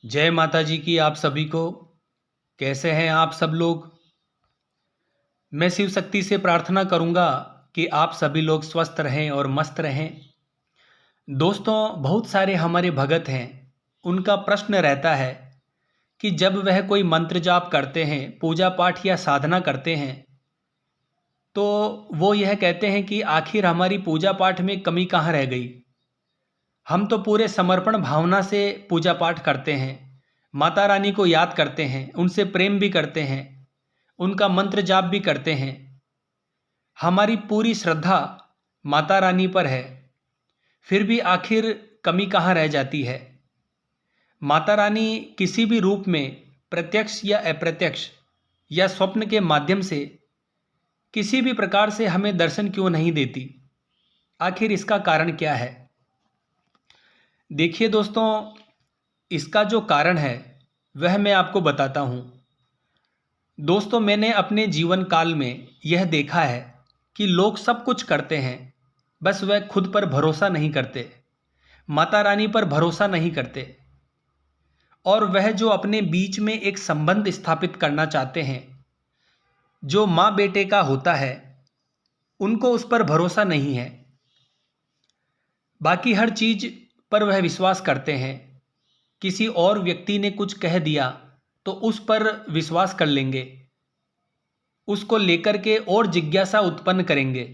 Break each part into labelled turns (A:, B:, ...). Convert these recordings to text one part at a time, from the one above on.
A: जय माता जी की आप सभी को। कैसे हैं आप सब लोग। मैं शिव शक्ति से प्रार्थना करूंगा कि आप सभी लोग स्वस्थ रहें और मस्त रहें। दोस्तों, बहुत सारे हमारे भगत हैं, उनका प्रश्न रहता है कि जब वह कोई मंत्र जाप करते हैं, पूजा पाठ या साधना करते हैं, तो वो यह कहते हैं कि आखिर हमारी पूजा पाठ में कमी कहाँ रह गई। हम तो पूरे समर्पण भावना से पूजा पाठ करते हैं, माता रानी को याद करते हैं, उनसे प्रेम भी करते हैं, उनका मंत्र जाप भी करते हैं। हमारी पूरी श्रद्धा माता रानी पर है, फिर भी आखिर कमी कहाँ रह जाती है। माता रानी किसी भी रूप में, प्रत्यक्ष या अप्रत्यक्ष या स्वप्न के माध्यम से, किसी भी प्रकार से हमें दर्शन क्यों नहीं देती। आखिर इसका कारण क्या है। देखिए दोस्तों, इसका जो कारण है वह मैं आपको बताता हूँ। दोस्तों, मैंने अपने जीवन काल में यह देखा है कि लोग सब कुछ करते हैं, बस वह खुद पर भरोसा नहीं करते, माता रानी पर भरोसा नहीं करते, और वह जो अपने बीच में एक संबंध स्थापित करना चाहते हैं, जो माँ बेटे का होता है, उनको उस पर भरोसा नहीं है। बाकी हर चीज पर वह विश्वास करते हैं। किसी और व्यक्ति ने कुछ कह दिया तो उस पर विश्वास कर लेंगे, उसको लेकर के और जिज्ञासा उत्पन्न करेंगे,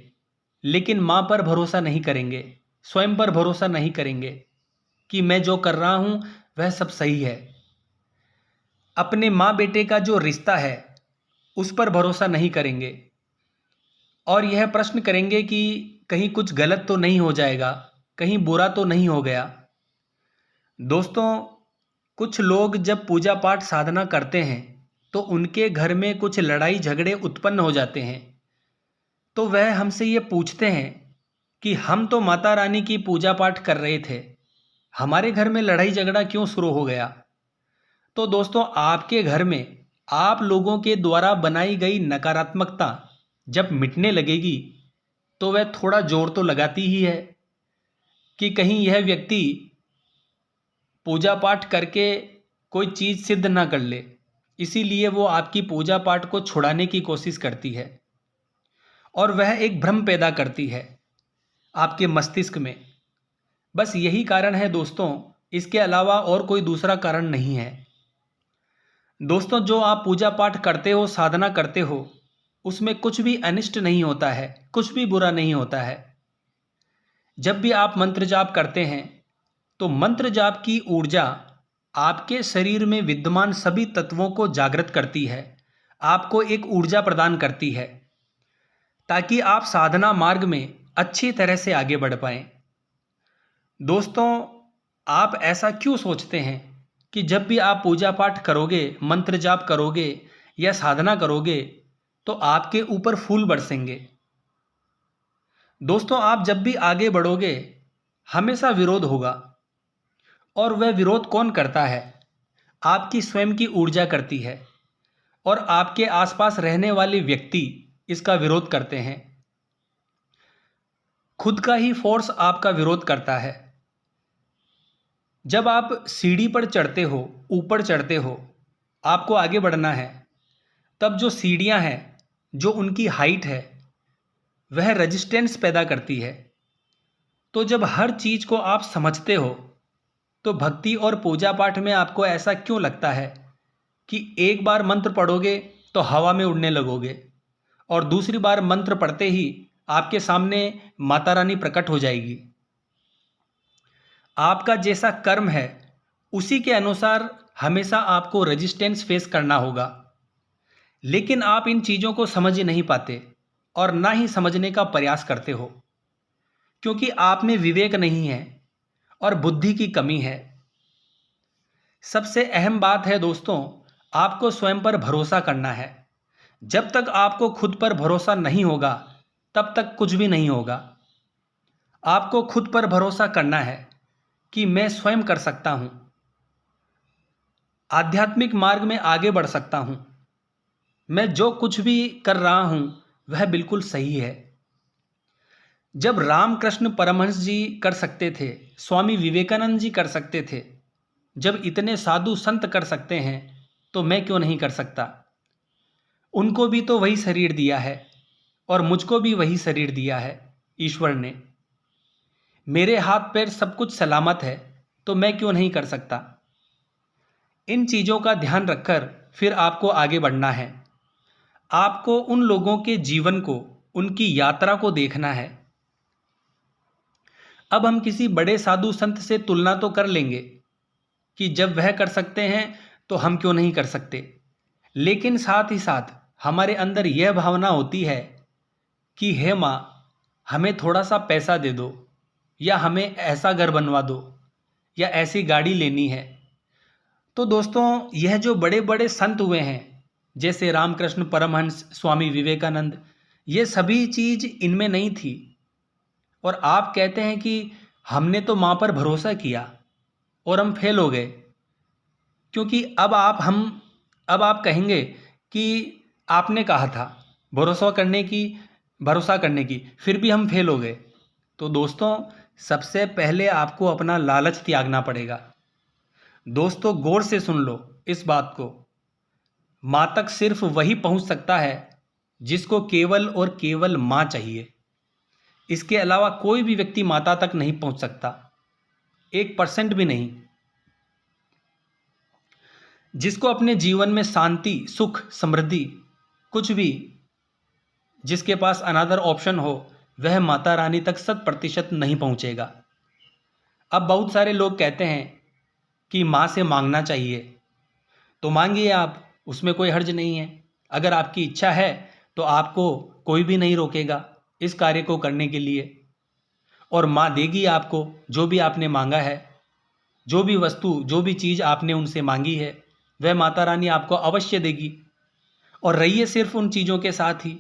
A: लेकिन माँ पर भरोसा नहीं करेंगे, स्वयं पर भरोसा नहीं करेंगे कि मैं जो कर रहा हूँ वह सब सही है। अपने माँ बेटे का जो रिश्ता है उस पर भरोसा नहीं करेंगे, और यह प्रश्न करेंगे कि कहीं कुछ गलत तो नहीं हो जाएगा, कहीं बुरा तो नहीं हो गया। दोस्तों, कुछ लोग जब पूजा पाठ साधना करते हैं तो उनके घर में कुछ लड़ाई झगड़े उत्पन्न हो जाते हैं, तो वह हमसे ये पूछते हैं कि हम तो माता रानी की पूजा पाठ कर रहे थे, हमारे घर में लड़ाई झगड़ा क्यों शुरू हो गया। तो दोस्तों, आपके घर में आप लोगों के द्वारा बनाई गई नकारात्मकता जब मिटने लगेगी तो वह थोड़ा जोर तो लगाती ही है कि कहीं यह व्यक्ति पूजा पाठ करके कोई चीज़ सिद्ध ना कर ले, इसीलिए वो आपकी पूजा पाठ को छुड़ाने की कोशिश करती है, और वह एक भ्रम पैदा करती है आपके मस्तिष्क में। बस यही कारण है दोस्तों, इसके अलावा और कोई दूसरा कारण नहीं है। दोस्तों, जो आप पूजा पाठ करते हो, साधना करते हो, उसमें कुछ भी अनिष्ट नहीं होता है, कुछ भी बुरा नहीं होता है। जब भी आप मंत्र जाप करते हैं तो मंत्र जाप की ऊर्जा आपके शरीर में विद्यमान सभी तत्वों को जागृत करती है, आपको एक ऊर्जा प्रदान करती है, ताकि आप साधना मार्ग में अच्छी तरह से आगे बढ़ पाएं। दोस्तों, आप ऐसा क्यों सोचते हैं कि जब भी आप पूजा पाठ करोगे, मंत्र जाप करोगे या साधना करोगे तो आपके ऊपर फूल बरसेंगे। दोस्तों, आप जब भी आगे बढ़ोगे हमेशा विरोध होगा, और वह विरोध कौन करता है। आपकी स्वयं की ऊर्जा करती है, और आपके आसपास रहने वाले व्यक्ति इसका विरोध करते हैं। खुद का ही फोर्स आपका विरोध करता है। जब आप सीढ़ी पर चढ़ते हो, ऊपर चढ़ते हो, आपको आगे बढ़ना है, तब जो सीढ़ियां हैं, जो उनकी हाइट है, वह रेजिस्टेंस पैदा करती है। तो जब हर चीज को आप समझते हो तो भक्ति और पूजा पाठ में आपको ऐसा क्यों लगता है कि एक बार मंत्र पढ़ोगे तो हवा में उड़ने लगोगे, और दूसरी बार मंत्र पढ़ते ही आपके सामने माता रानी प्रकट हो जाएगी। आपका जैसा कर्म है उसी के अनुसार हमेशा आपको रेजिस्टेंस फेस करना होगा, लेकिन आप इन चीज़ों को समझ ही नहीं पाते और ना ही समझने का प्रयास करते हो, क्योंकि आप में विवेक नहीं है और बुद्धि की कमी है। सबसे अहम बात है दोस्तों, आपको स्वयं पर भरोसा करना है। जब तक आपको खुद पर भरोसा नहीं होगा तब तक कुछ भी नहीं होगा। आपको खुद पर भरोसा करना है कि मैं स्वयं कर सकता हूं, आध्यात्मिक मार्ग में आगे बढ़ सकता हूं, मैं जो कुछ भी कर रहा हूं वह बिल्कुल सही है। जब रामकृष्ण परमहंस जी कर सकते थे, स्वामी विवेकानंद जी कर सकते थे, जब इतने साधु संत कर सकते हैं तो मैं क्यों नहीं कर सकता। उनको भी तो वही शरीर दिया है और मुझको भी वही शरीर दिया है ईश्वर ने। मेरे हाथ पैर सब कुछ सलामत है तो मैं क्यों नहीं कर सकता। इन चीज़ों का ध्यान रखकर फिर आपको आगे बढ़ना है। आपको उन लोगों के जीवन को, उनकी यात्रा को देखना है। अब हम किसी बड़े साधु संत से तुलना तो कर लेंगे कि जब वह कर सकते हैं तो हम क्यों नहीं कर सकते, लेकिन साथ ही साथ हमारे अंदर यह भावना होती है कि हे माँ, हमें थोड़ा सा पैसा दे दो, या हमें ऐसा घर बनवा दो, या ऐसी गाड़ी लेनी है। तो दोस्तों, यह जो बड़े बड़े संत हुए हैं जैसे रामकृष्ण परमहंस, स्वामी विवेकानंद, ये सभी चीज़ इनमें नहीं थी। और आप कहते हैं कि हमने तो माँ पर भरोसा किया और हम फेल हो गए, क्योंकि अब आप कहेंगे कि आपने कहा था भरोसा करने की, फिर भी हम फेल हो गए। तो दोस्तों, सबसे पहले आपको अपना लालच त्यागना पड़ेगा। दोस्तों, गौर से सुन लो इस बात को। माँ तक सिर्फ वही पहुँच सकता है जिसको केवल और केवल माँ चाहिए। इसके अलावा कोई भी व्यक्ति माता तक नहीं पहुँच सकता, 1% भी नहीं। जिसको अपने जीवन में शांति, सुख, समृद्धि, कुछ भी, जिसके पास अनदर ऑप्शन हो, वह माता रानी तक 100% नहीं पहुँचेगा। अब बहुत सारे लोग कहते हैं कि माँ से मांगना चाहिए, तो मांगिए आप, उसमें कोई हर्ज नहीं है। अगर आपकी इच्छा है तो आपको कोई भी नहीं रोकेगा इस कार्य को करने के लिए, और माँ देगी आपको जो भी आपने मांगा है। जो भी वस्तु, जो भी चीज़ आपने उनसे मांगी है, वह माता रानी आपको अवश्य देगी। और रहिए सिर्फ उन चीज़ों के साथ ही,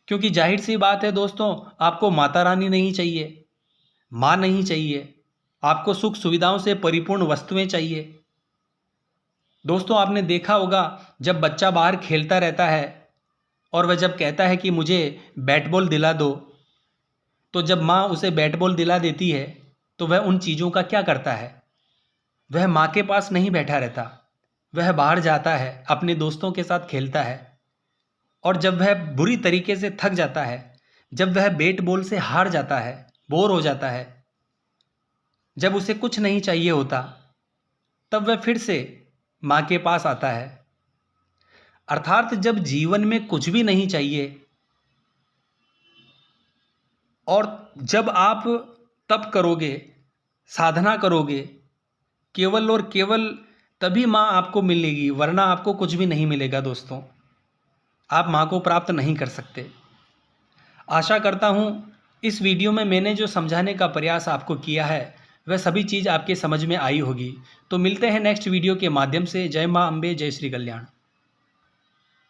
A: क्योंकि जाहिर सी बात है दोस्तों, आपको माता रानी नहीं चाहिए, माँ नहीं चाहिए, आपको सुख सुविधाओं से परिपूर्ण वस्तुएं चाहिए। दोस्तों, आपने देखा होगा जब बच्चा बाहर खेलता रहता है और वह जब कहता है कि मुझे बैट बॉल दिला दो, तो जब माँ उसे बैट बॉल दिला देती है तो वह उन चीज़ों का क्या करता है। वह माँ के पास नहीं बैठा रहता, वह बाहर जाता है, अपने दोस्तों के साथ खेलता है। और जब वह बुरी तरीके से थक जाता है, जब वह बैट बॉल से हार जाता है, बोर हो जाता है, जब उसे कुछ नहीं चाहिए होता, तब वह फिर से माँ के पास आता है। अर्थात जब जीवन में कुछ भी नहीं चाहिए और जब आप तप करोगे, साधना करोगे, केवल और केवल तभी माँ आपको मिलेगी, वरना आपको कुछ भी नहीं मिलेगा। दोस्तों, आप माँ को प्राप्त नहीं कर सकते। आशा करता हूँ इस वीडियो में मैंने जो समझाने का प्रयास आपको किया है वह सभी चीज़ आपके समझ में आई होगी। तो मिलते हैं नेक्स्ट वीडियो के माध्यम से। जय माँ अम्बे, जय श्री कल्याण।